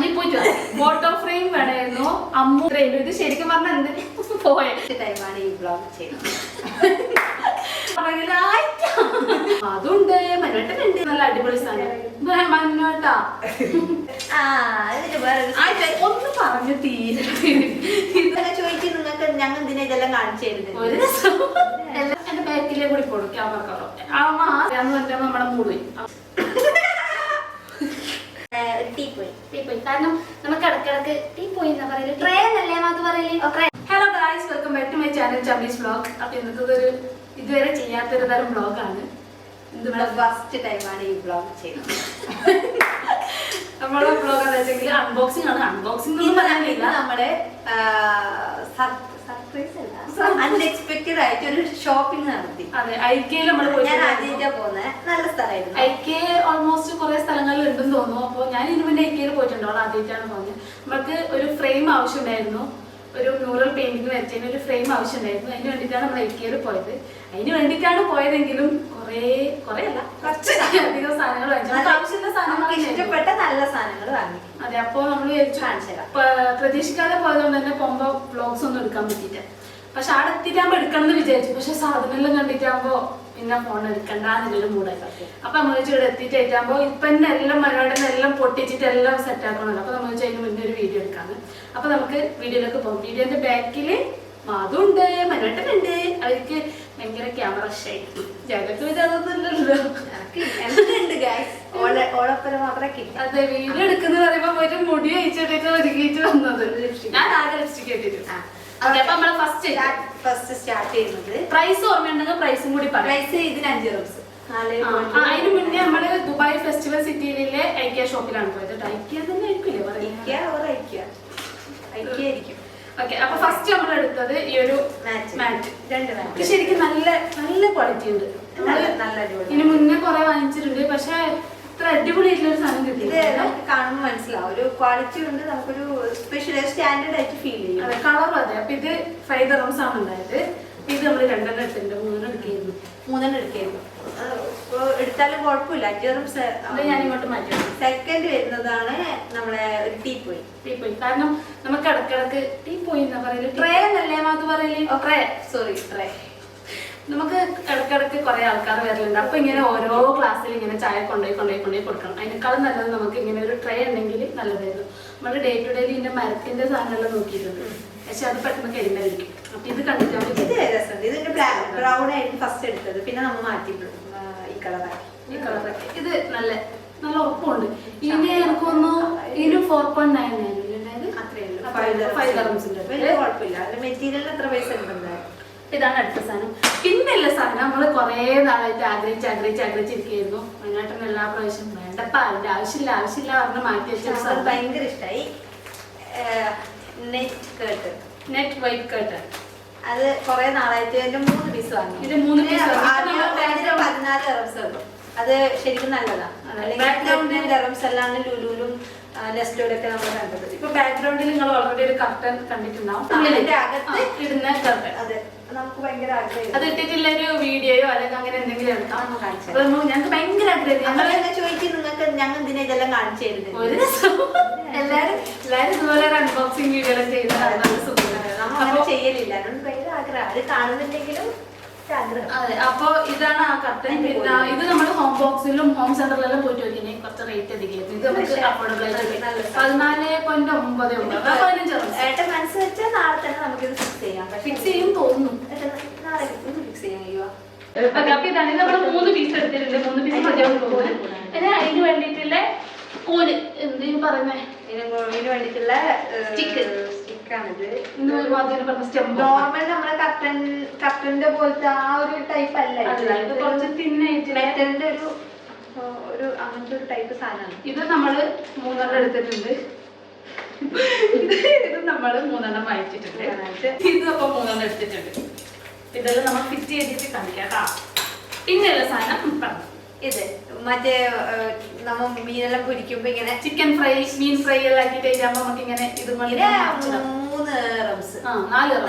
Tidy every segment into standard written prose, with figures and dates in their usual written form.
നീ പോയിട്ട് photo frame വേണമായിരുന്നു അമ്മു ഇത് ശരിക്കും പറഞ്ഞാൽ എന്തിനു പോയ ടൈമാണ് ഈ ബ്ലോഗ് ചെയ്യുന്നത്. അതുണ്ട് മന്നോട്ടനുണ്ട് നല്ല അടിപൊളി സാധനം മന്നോട്ടാ ഒന്ന് പറഞ്ഞു തീരെ ചോദിച്ചു നിങ്ങൾക്ക് ഞങ്ങൾ എന്തിനാ ഇതെല്ലാം കാണിച്ചു തരുന്നത്. ഒരു രസം എന്റെ ബാക്കിലെ കൂടി പോടും ക്യാമറക്കാരോ നമ്മുടെ മൂടുപോയി ടീ പോയി കാരണം നമുക്ക് ഇടക്കിടക്ക് ടീ പോയി എന്നാ പറയല് ട്രെയിൻ അല്ലേ അത് പറയല്. Hello guys welcome back to my channel Chammi's vlog. അപ്പൊ ഇന്നത്തെ ഒരു ഇതുവരെ ചെയ്യാത്തൊരു തരം വ്ലോഗാണ്. ഫസ്റ്റ് ടൈമാണ് ഈ ബ്ലോഗ് ചെയ്യുന്നത്. നമ്മളെ വ്ലോഗ് എന്താ വെച്ചെങ്കിൽ അൺബോക്സിംഗ് ആണ്. അൺബോക്സിംഗ് പറയാനില്ല, നമ്മള് അൺഎക്സ്പെക്ടഡ് ആയിട്ട് ഒരു ഷോപ്പിംഗ് നടത്തി. അതെ, ഐക്യയിൽ നമ്മൾ ഞാൻ ആദ്യമായിട്ടാ പോകുന്നത്. നല്ല സ്ഥലമായിരുന്നു. ഐക്യ ഓൾമോസ്റ്റ് കുറെ സ്ഥലങ്ങളിൽ ഉണ്ടെന്ന് തോന്നുന്നു. അപ്പോൾ ഞാൻ ഇതിനു മുന്നേ ഐക്യയിൽ പോയിട്ടുണ്ടോ, ആദ്യമായിട്ടാണ് പോകുന്നത്. നമുക്ക് ഒരു ഫ്രെയിം ആവശ്യമുണ്ടായിരുന്നു, ഒരു മ്യൂറൽ പെയിന്റിങ് വരച്ചതിന് ഒരു ഫ്രെയിം ആവശ്യമുണ്ടായിരുന്നു. അതിന് വേണ്ടിയിട്ടാണ് നമ്മൾ ഐക്യയിൽ പോയത്. അതിന് വേണ്ടിയിട്ടാണ് പോയതെങ്കിലും കുറേ അല്ല കുറച്ചധികം സാധനങ്ങൾ വാങ്ങിച്ചു. ആവശ്യമുള്ള സാധനങ്ങൾ ഇഷ്ടപ്പെട്ട നല്ല സാധനങ്ങൾ വാങ്ങി. അതെ, അപ്പോൾ നമ്മൾ പ്രതീക്ഷിക്കാതെ പോയതുകൊണ്ട് തന്നെ പോകുമ്പോ വ്ലോഗ്സ് ഒന്നും എടുക്കാൻ പറ്റിയില്ല. പക്ഷെ അവിടെ എത്തിയിട്ടാകുമ്പോ എടുക്കണം എന്ന് വിചാരിച്ചു. പക്ഷെ സാധനം എല്ലാം കണ്ടിട്ടാകുമ്പോ പിന്നെ ഫോൺ എടുക്കണ്ടെന്നുള്ളൊരു മൂടായി. അപ്പൊ നമ്മൾ ഇവിടെ എത്തിയിട്ടാകുമ്പോ ഇപ്പൊ തന്നെ എല്ലാം മനോടനെ എല്ലാം പൊട്ടിച്ചിട്ട് എല്ലാം സെറ്റ് ആക്കണമല്ലോ. അപ്പൊ നമ്മൾ അതിന് മുന്നേ ഒരു വീഡിയോ എടുക്കാന്ന്. അപ്പൊ നമുക്ക് വീഡിയോയിലേക്ക് പോകും. വീഡിയോന്റെ ബാക്കില് മാതുണ്ട്, മനോട്ടനുണ്ട്. അവർക്ക് ഭയങ്കര ക്യാമറ ഷൈ ജഗത്ത് വിചാരൊന്നുമില്ലല്ലോ. അതെ, വീഡിയോ എടുക്കുന്ന പറയുമ്പോ ഒരു മുടി അയച്ചിട്ടൊക്കെ ഒരുക്കിയിട്ട് വന്നത്. ഞാൻ ആകെ ലിപ്സ്റ്റിക് ഇട്ടിട്ട്. അപ്പൊ നമ്മള് ഫസ്റ്റ് സ്റ്റാർട്ട് ചെയ്യുന്നത് പ്രൈസ് ഓർമ്മയുണ്ടെങ്കിൽ പ്രൈസും കൂടി പറയാം. പ്രൈസ് ഇതിന് 5 റംസ്. അതിന് മുന്നേ നമ്മള് ദുബായ് ഫെസ്റ്റിവൽ സിറ്റിയിലെ ഐക്യ ഷോപ്പിലാണ് പോയത്. ഐക്യ തന്നെ ആയിരിക്കില്ലേ ഐക്യായിരിക്കും. ഓക്കെ, അപ്പൊ ഫസ്റ്റ് നമ്മൾ എടുത്തത് ഈ ഒരു മാറ്റ്. 2 മാറ്റ് ശരിക്കും നല്ല ക്വാളിറ്റി ഉണ്ട്. ഇനി മുന്നേ കുറെ വാങ്ങിച്ചിട്ടുണ്ട്, പക്ഷെ ഇത്ര അടിപൊളിയായിട്ടുള്ള ഒരു സാധനം കിട്ടി. നമുക്ക് കാണുമ്പോൾ മനസ്സിലാവും ഒരു ക്വാളിറ്റി ഉണ്ട്. നമുക്കൊരു സ്പെഷ്യൽ സ്റ്റാൻഡേർഡ് ആയിട്ട് ഫീൽ ചെയ്യും. അതെ, കളറും അതെ. അപ്പൊ ഇത് 5 dirhams ആണ് ഉണ്ടായത്. ഇത് നമ്മൾ 2 എടുത്തിട്ടുണ്ട്. 3 എടുക്കായിരുന്നു. 3 എടുക്കായിരുന്നു. എടുത്താലും കുഴപ്പമില്ല. 5 dirhams ഞാൻ ഇങ്ങോട്ട് മാറ്റി. സെക്കൻഡ് വരുന്നതാണ് നമ്മളെ ഒരു ടീ പോയി. കാരണം നമുക്ക് ഇടക്കിടക്ക് ടീ പോയി എന്നാ പറയല്, ട്രെയിൻ അല്ലേ അത് പറയല്. ട്രേ നമുക്ക് ഇടക്കിടക്ക് കുറെ ആൾക്കാർ വരലുണ്ട്. അപ്പൊ ഇങ്ങനെ ഓരോ ക്ലാസ്സിൽ ഇങ്ങനെ ചായ കൊണ്ടുപോയി കൊടുക്കണം. അതിനേക്കാളും നല്ലത് നമുക്ക് ഇങ്ങനെ ഒരു ട്രേ ഉണ്ടെങ്കിൽ നല്ലതായിരുന്നു. നമ്മുടെ ഡേ ടു ഡേയിൽ ഇതിന്റെ മരത്തിന്റെ സാധനമെല്ലാം നോക്കിയിട്ടുണ്ട്, പക്ഷെ അത് പെട്ടെന്ന് കരിമരിക്കും. അപ്പൊ ഇത് കണ്ടിട്ടാണ് ഇത് രസമുണ്ട്. ഇതിന്റെ ബ്രൗൺ ആയിരുന്നു ഫസ്റ്റ് എടുത്തത്, പിന്നെ നമ്മൾ മാറ്റിയിട്ടു ഈ കളറാക്കി. ഇത് നല്ല ഉറപ്പുണ്ട്. ഇനി എനിക്കൊന്നു ഇതിന് 4.9 5 dirhamsന്റെ. കുഴപ്പമില്ല. അതിന്റെ മെറ്റീരിയലിന് എത്ര പൈസ ഉണ്ടെന്ന്. ഇതാണ് അടുത്ത സാധനം. പിന്നെയുള്ള സാധനം നമ്മൾ കുറെ നാളായിട്ട് ആഗ്രഹിച്ചിരിക്കുകയായിരുന്നു. അതിനായിട്ടും എല്ലാ പ്രാവശ്യം വേണ്ടപ്പാ അതിന്റെ ആവശ്യമില്ല പറഞ്ഞ് മാറ്റി വെച്ച ഭയങ്കര ഇഷ്ടമായി. Net white curtain. അത് കുറെ നാളായിട്ട് എന്റെ 3 പീസ് വാങ്ങി. ഇത് 3 പീസ് 14 dirhams ഉള്ളൂ. അത് ശരിക്കും നല്ലതാണ്. dirhams എല്ലാം ലുലുലും നെസ്റ്റോടൊക്കെ നമ്മൾ കണ്ടത്. ഇപ്പൊ ബാക്ക്ഗ്രൗണ്ടിൽ നിങ്ങൾ ഓൾറെഡി ഒരു കർട്ടൻ കണ്ടിട്ടുണ്ടാവും. അകത്ത് ഇടുന്ന കർട്ടൻ. അതെ, നമുക്ക് ഭയങ്കര ആഗ്രഹം. അത് ഇട്ടിട്ടുള്ള ഒരു വീഡിയോയോ അല്ലെങ്കിൽ അങ്ങനെ എന്തെങ്കിലും എടുക്കാം. ഞങ്ങൾക്ക് ഭയങ്കര ആഗ്രഹം. ഞങ്ങൾ ചോദിച്ചു നിങ്ങൾക്ക് ഞങ്ങൾ എന്തിനാ ഇതെല്ലാം കാണിച്ചു തരുന്നത്. ഒരു രസം എല്ലാരും ഇതുപോലെ ഒരു അൺബോക്സിംഗ് വീഡിയോ ചെയ്യുന്ന ചെയ്യലില്ല. ഭയങ്കര ആഗ്രഹം. അത് കാണുന്നുണ്ടെങ്കിലും അതെ. അപ്പൊ ഇതാണ് ആ കർട്ടൻ. പിന്നെ ഇത് നമ്മൾ ഹോം ബോക്സിലും ഹോം സെന്ററിലെല്ലാം പോയിട്ട് നോക്കിയാൽ കുറച്ച് റേറ്റ് അധികമായിരുന്നു. ഇത് നമുക്ക് അഫോർഡബിൾ ആയിട്ട് 14.9 ഏട്ടൻ മനസ്സ് വെച്ചാൽ നാളെ തന്നെ നമുക്കിത് ഫിക്സ് ചെയ്യും തോന്നുന്നു. നാളെ ഫിക്സ് ചെയ്യാൻ കഴിയുമോ? അപ്പൊ ഇതാണ് നമ്മൾ 3 പീസ് എടുത്തിട്ടുണ്ട്. 3 പീസ് മതിയാവും തോന്നുന്നു. പിന്നെ അതിന് വേണ്ടിയിട്ടുള്ള കോല് എന്തെങ്കിലും പറയുന്നേ, ഇതിന് വേണ്ടിയിട്ടുള്ള നോർമൽ നമ്മളെ കർട്ടന്റെ പോലത്തെ ആ ഒരു ടൈപ്പ് അല്ല. ഇത് കുറച്ച് തിന്നായിട്ട് മെറ്റലിന്റെ ഒരു അങ്ങനത്തെ ഒരു ടൈപ്പ് സാധനമാണ്. ഇത് നമ്മള് 3 എടുത്തിട്ടുണ്ട്. ഇത് നമ്മൾ 3 വായിച്ചിട്ടുണ്ട്. ഇത് അപ്പൊ 3 എടുത്തിട്ടുണ്ട്. ഇതെല്ലാം നമ്മൾ ഫിറ്റ് ചെയ്തിട്ട് കാണിക്കാം. പിന്നെയുള്ള സാധനം ഇത് മറ്റേ നമ്മ മീനെല്ലാം പൊരിക്കുമ്പോ ഇങ്ങനെ ചിക്കൻ ഫ്രൈ, മീൻ ഫ്രൈ എല്ലാം ആക്കിയിട്ട് കഴിയുമ്പോ നമുക്ക് ഇങ്ങനെ ഇത് 4 റംസ്.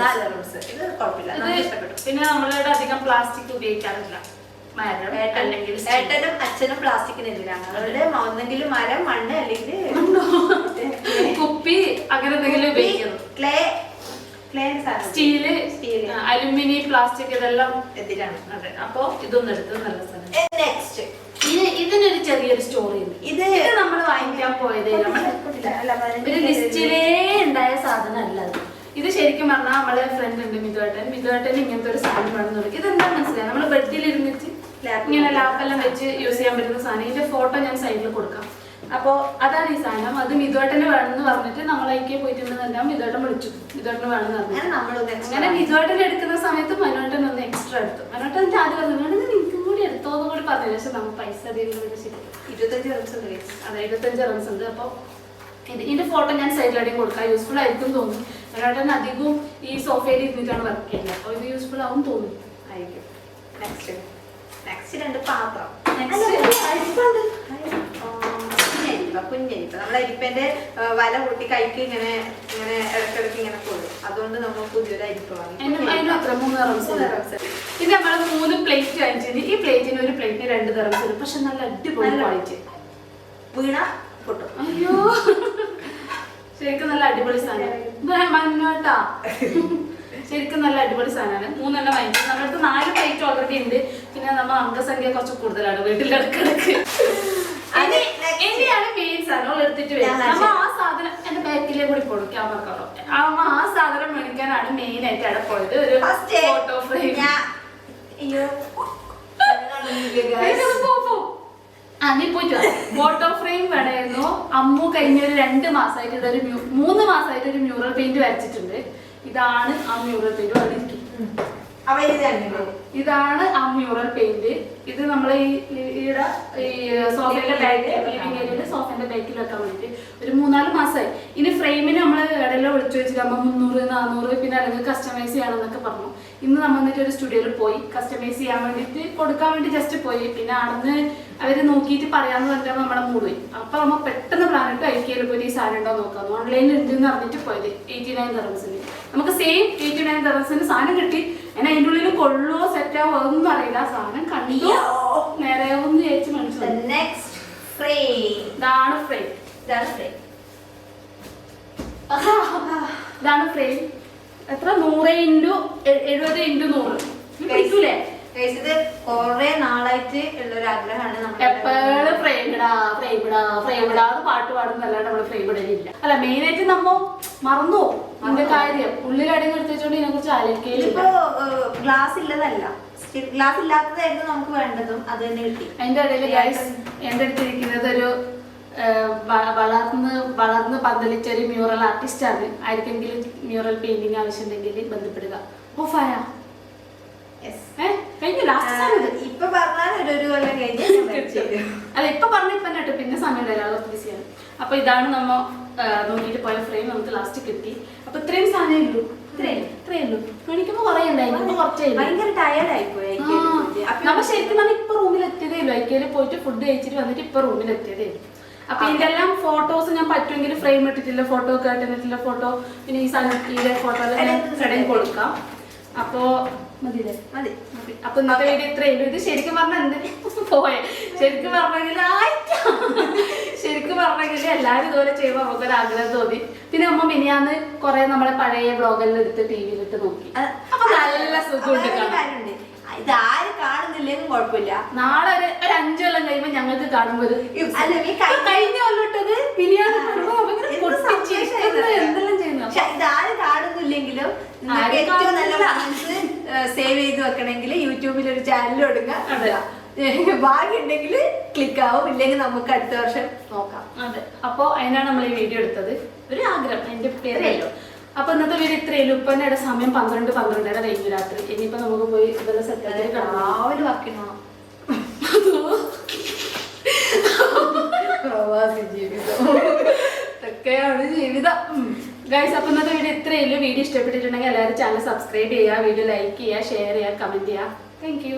ഇത് കുഴപ്പമില്ല, ഇഷ്ടപ്പെട്ടു. പിന്നെ നമ്മളുടെ അധികം പ്ലാസ്റ്റിക് ഉപയോഗിക്കാറില്ല. ഏട്ടനും അച്ഛനും പ്ലാസ്റ്റിക്കിനെതിരാണ്. അവരുടെ ഒന്നെങ്കിലും മരം, മണ്ണ് അല്ലെങ്കിൽ കുപ്പി അങ്ങനെ എന്തെങ്കിലും ഉപയോഗിക്കുന്നു. സ്റ്റീല്, അലുമിനിയം, പ്ലാസ്റ്റിക് ഇതെല്ലാം എത്തിയിട്ടാണ്. അതെ. അപ്പൊ ഇതൊന്നും എടുത്തത് നല്ല സാധനം. നെക്സ്റ്റ് ഇതിനൊരു ചെറിയൊരു സ്റ്റോറി ഉണ്ട്. ഇത് നമ്മൾ വാങ്ങിക്കാൻ പോയതേ ഒരു ലിസ്റ്റിലേ ഉണ്ടായ സാധനം അല്ല അത്. ഇത് ശരിക്കും പറഞ്ഞാൽ നമ്മളെ ഫ്രണ്ട് ഉണ്ട് മിതുവേട്ടൻ ഇങ്ങനത്തെ ഒരു സാധനം വേണം തുടങ്ങി. ഇതെന്താ മനസ്സിലായി, നമ്മൾ ബെഡിൽ ഇരുന്നിട്ട് ഇങ്ങനെ ലാപ്പെല്ലാം വെച്ച് യൂസ് ചെയ്യാൻ പറ്റുന്ന സാധനം. ഇതിന്റെ ഫോട്ടോ ഞാൻ സൈഡിൽ കൊടുക്കാം. അപ്പോൾ അതാണ് ഈ സാധനം. അത് മിതുവേട്ടന് വേണമെന്ന് പറഞ്ഞിട്ട് നമ്മളേക്ക് പോയിട്ടുണ്ടെന്നെല്ലാം മിതുവേട്ടൻ വിളിച്ചു. മിതുവേട്ടന് വേണമെന്ന് പറഞ്ഞു. അങ്ങനെ മിതുവേട്ടൻ എടുക്കുന്ന സമയത്ത് മനുവേട്ടൻ ഒന്ന് എക്സ്ട്രാ എടുത്തു. മനുവേട്ടൻ ആദ്യം പറഞ്ഞു നിനക്കും കൂടി എടുത്തോന്നും കൂടി പറഞ്ഞു. പക്ഷെ നമുക്ക് പൈസ അധികം ശരി 25 റംസ് ഉണ്ട്. അതെ 25 റംസ് ഉണ്ട്. അപ്പോൾ ഇതിന്റെ ഫോട്ടോ ഞാൻ സൈഡിലടിയും കൊടുക്കാം. യൂസ്ഫുൾ ആയിരിക്കും തോന്നുന്നു. മനുവേട്ടൻ അധികവും ഈ സോഫയിൽ ഇരുന്നിട്ടാണ് വർക്ക് ചെയ്യുന്നത്. അപ്പോൾ ഇത് യൂസ്ഫുൾ ആവും തോന്നുന്നു ആയിരിക്കും. നെക്സ്റ്റ് 2 പാത്രം. കുഞ്ഞരിപ്പ നമ്മളെ അരിപ്പന്റെ വല കൂട്ടി കൈക്ക് ഇങ്ങനെ ഇങ്ങനെ ഇടക്കിടക്ക് ഇങ്ങനെ പോകും. അതുകൊണ്ട് നമ്മൾ പുതിയൊരു അരിപ്പ വാങ്ങി. ഇത് നമ്മള് 3 പ്ലേറ്റ് വാങ്ങിച്ചത്. ഈ പ്ലേറ്റിന് ഒരു പ്ലേറ്റിന് 2 ദിർഹംസ് വരും. പക്ഷെ നല്ല അടിപൊളി ക്വാളിറ്റി. വീണ പൊട്ടും. അയ്യോ ശരിക്കും നല്ല അടിപൊളി സാധനം മഞ്ഞോട്ടാ. ശരിക്കും നല്ല അടിപൊളി സാധനമാണ്. 3 എണ്ണം വാങ്ങിച്ചത്. നമ്മുടെ 4 പ്ലേറ്റ് ഓൾറെഡി ഉണ്ട്. പിന്നെ നമ്മൾ അംഗസംഖ്യ കുറച്ച് കൂടുതലാണ് വീട്ടിൽ ഇടക്കിടക്ക്. എന്നെയാണ് മെയിൻ സാധനം എടുത്തിട്ട് വരുന്നത്. നമ്മ ആ സാധനം എന്റെ ബാക്കിലേ കൂടി പോടും ക്യാമറക്കാണോ. ആ സാധനം മേടിക്കാനാണ് മെയിൻ ആയിട്ട് അവിടെ പോയത്. ഒരു ഫോട്ടോ ഫ്രെയിം. നീ പോയിട്ട് ഫോട്ടോ ഫ്രെയിം വേണമായിരുന്നു. അമ്മു കഴിഞ്ഞ ഒരു 2 മാസമായിട്ട് ഇതൊരു 3 മാസമായിട്ട് ഒരു മ്യൂറൽ പെയിന്റ് വരച്ചിട്ടുണ്ട്. ഇതാണ് ആ മ്യൂറൽ പെയിന്റ്. വന്നിരിക്കും. ഇതാണ് ആ മ്യൂറൽ പെയിന്റ്. ഇത് നമ്മൾ ഈ സോഫയുടെ ബാക്കിൽ ലിവിംഗ് ഏരിയയിൽ സോഫന്റെ ബാക്കിൽ വെക്കാൻ വേണ്ടിട്ട് ഒരു 3-4 മാസമായി. ഇനി ഫ്രെയിമിന് നമ്മൾ ഇടയിലെല്ലാം വിളിച്ചു വെച്ചിട്ട് അമ്മ 300-400 പിന്നെ അല്ലെങ്കിൽ കസ്റ്റമൈസ് ചെയ്യണമെന്നൊക്കെ പറഞ്ഞു. ഇന്ന് നമ്മൾ എന്നിട്ട് ഒരു സ്റ്റുഡിയോയിൽ പോയി കസ്റ്റമൈസ് ചെയ്യാൻ വേണ്ടിട്ട് കൊടുക്കാൻ വേണ്ടി ജസ്റ്റ് പോയി. പിന്നെ അവിടുന്ന് അവര് നോക്കിയിട്ട് പറയാന്ന് പറഞ്ഞാൽ നമ്മളെ മൂടുപോയി. അപ്പൊ നമ്മ പെട്ടെന്ന് പ്ലാൻ ഇട്ട് ഐക്കിയയിൽ പോയി ഈ സാധനം ഉണ്ടോ നോക്കാം. ഓൺലൈനിൽ ഉണ്ടെന്ന് അറിഞ്ഞിട്ട് പോയത് 89 ദിർഹംസിന്. നമുക്ക് സെയിം 89 ദിർഹംസിന് സാധനം കിട്ടി. എന്നാൽ അതിൻ്റെ ഉള്ളിൽ കൊള്ളുവോ സെറ്റാവോ അതൊന്നും അറിയില്ല. സാധനം കണ്ടു നേരെ ഒന്ന് ചേച്ചി മനസ്സിലായി. ഇതാണ് ഫ്രെയിം. ഇതാണ് ഫ്രെയിം. എത്ര 100x70x100 കിട്ടൂലേ? ഇത് കൊറേ നാളായിട്ട് ഉള്ളൊരു ആഗ്രഹമാണ്. എപ്പോഴും ഫ്രെയിമിടാന്ന് പാട്ട് പാടുന്നല്ലാണ്ട് നമ്മള് ഫ്രെയിം ഇടലില്ല. അല്ല മെയിൻ ആയിട്ട് നമ്മ മറന്നു അതിന്റെ കാര്യം. ഉള്ളിലടങ്ങി എടുത്തുവെച്ചോണ്ട് ഇതിനെ കുറിച്ച് ആലോചിക്കില്ല. ഇപ്പൊ ഗ്ലാസ് ഇല്ലതല്ല, ഗ്ലാസ് ഇല്ലാത്തതായിരുന്നു നമുക്ക് വേണ്ടതും. അത് തന്നെ കിട്ടി. അതിന്റെ ഇടയിൽ എന്റെ അടുത്തിരിക്കുന്നത് ഒരു വളർന്ന് പന്തലിച്ച ഒരു മ്യൂറൽ ആർട്ടിസ്റ്റ് ആണ്. ആർക്കെങ്കിലും മ്യൂറൽ പെയിന്റിങ് ആവശ്യമുണ്ടെങ്കിൽ ബന്ധപ്പെടുക. ഓഫായ ഇപ്പൊ പറഞ്ഞാൽ അല്ല ഇപ്പൊ പറഞ്ഞിട്ട് പിന്നെ സമയം തരാം ബിസിയാണ്. അപ്പൊ ഇതാണ് നമ്മ നോക്കിയിട്ട് പോയ ഫ്രെയിം നമുക്ക് ലാസ്റ്റ് കിട്ടി. അപ്പൊ ഇത്രയും സാധനം ഉള്ളൂ. ഇത്രയേ ഉള്ളൂ. കാണിക്കുമ്പോ കുറയുണ്ടായി. ഭയങ്കര ടയർഡായി പോയി. നമ്മ ശരിക്കും നമ്മൾ ഇപ്പൊ റൂമിൽ എത്തിയതേ ഉള്ളൂ. ഐക്കയിൽ പോയിട്ട് ഫുഡ് കഴിച്ചിട്ട് വന്നിട്ട് ഇപ്പൊ റൂമിൽ എത്തിയതേ ഉള്ളൂ. അപ്പൊ ഇതിന്റെല്ലാം ഫോട്ടോസ് ഞാൻ പറ്റുമെങ്കിൽ ഫ്രെയിം ഇട്ടിട്ടില്ല ഫോട്ടോ, കേട്ടിട്ടില്ല ഫോട്ടോ, പിന്നെ ഈ സാധനത്തിലെ ഫോട്ടോ എല്ലാം കൊടുക്കാം. അപ്പോ മതിയില്ലേ? മതി. അപ്പൊ ഇന്നത്തെ വീഡിയോ ഇത്രയുള്ളൂ. ഇത് ശരിക്കും പറഞ്ഞാൽ എന്തിനും പോയെ ശരിക്കും പറഞ്ഞെങ്കിൽ എല്ലാവരും ഇതുപോലെ ചെയ്യുമ്പോൾ നമുക്കൊരു ആഗ്രഹം തോന്നി. പിന്നെ അമ്മ മിനിയാന്ന് കുറെ നമ്മളെ പഴയ ബ്ലോഗെല്ലാം എടുത്ത് ടിവിയിലിട്ട് നോക്കി. അപ്പൊ നല്ല സുഖമുണ്ട്. ഇതാരും കാണുന്നില്ലെങ്കിൽ കുഴപ്പമില്ല. നാളെ ഒരു 5 കൊല്ലം കഴിയുമ്പോ ഞങ്ങൾക്ക് കാണുമ്പോൾ കഴിഞ്ഞ കൊല്ലിട്ടത് എന്തെല്ലാം ചെയ്യുന്നു. ഇതാരും കാണുന്നില്ലെങ്കിലും ഏറ്റവും നല്ല മനസ്സ് സേവ് ചെയ്ത് വെക്കണമെങ്കിൽ യൂട്യൂബിൽ ഒരു ചാനൽ കൊടുക്കുക. ഭാഗ്യം ഉണ്ടെങ്കിൽ ക്ലിക്ക് ആവും, ഇല്ലെങ്കിൽ നമുക്ക് അടുത്ത വർഷം നോക്കാം. അതെ. അപ്പൊ അതിനാണ് നമ്മൾ ഈ വീഡിയോ എടുത്തത്. ഒരു ആഗ്രഹം എന്റെ പേരല്ലോ. അപ്പൊ ഇന്നത്തെ വീഡിയോ ഇത്രയല്ലോ. ഇപ്പൊ തന്നെ സമയം 12-12:30 കഴിഞ്ഞു രാത്രി. ഇനിയിപ്പോ നമുക്ക് പോയി ഇതെല്ലാം സെറ്റാക്കി രാവിലെ വയ്ക്കണോ? ഇതൊക്കെയാണ് ജീവിതം ഗൈസ്. അപ്പൊ ഇന്നത്തെ വീഡിയോ ഇത്രയല്ലോ. വീഡിയോ ഇഷ്ടപ്പെട്ടിട്ടുണ്ടെങ്കിൽ എല്ലാവരും ചാനൽ സബ്സ്ക്രൈബ് ചെയ്യുക, വീഡിയോ ലൈക്ക് ചെയ്യുക, ഷെയർ ചെയ്യുക, കമന്റ് ചെയ്യുക. Thank you.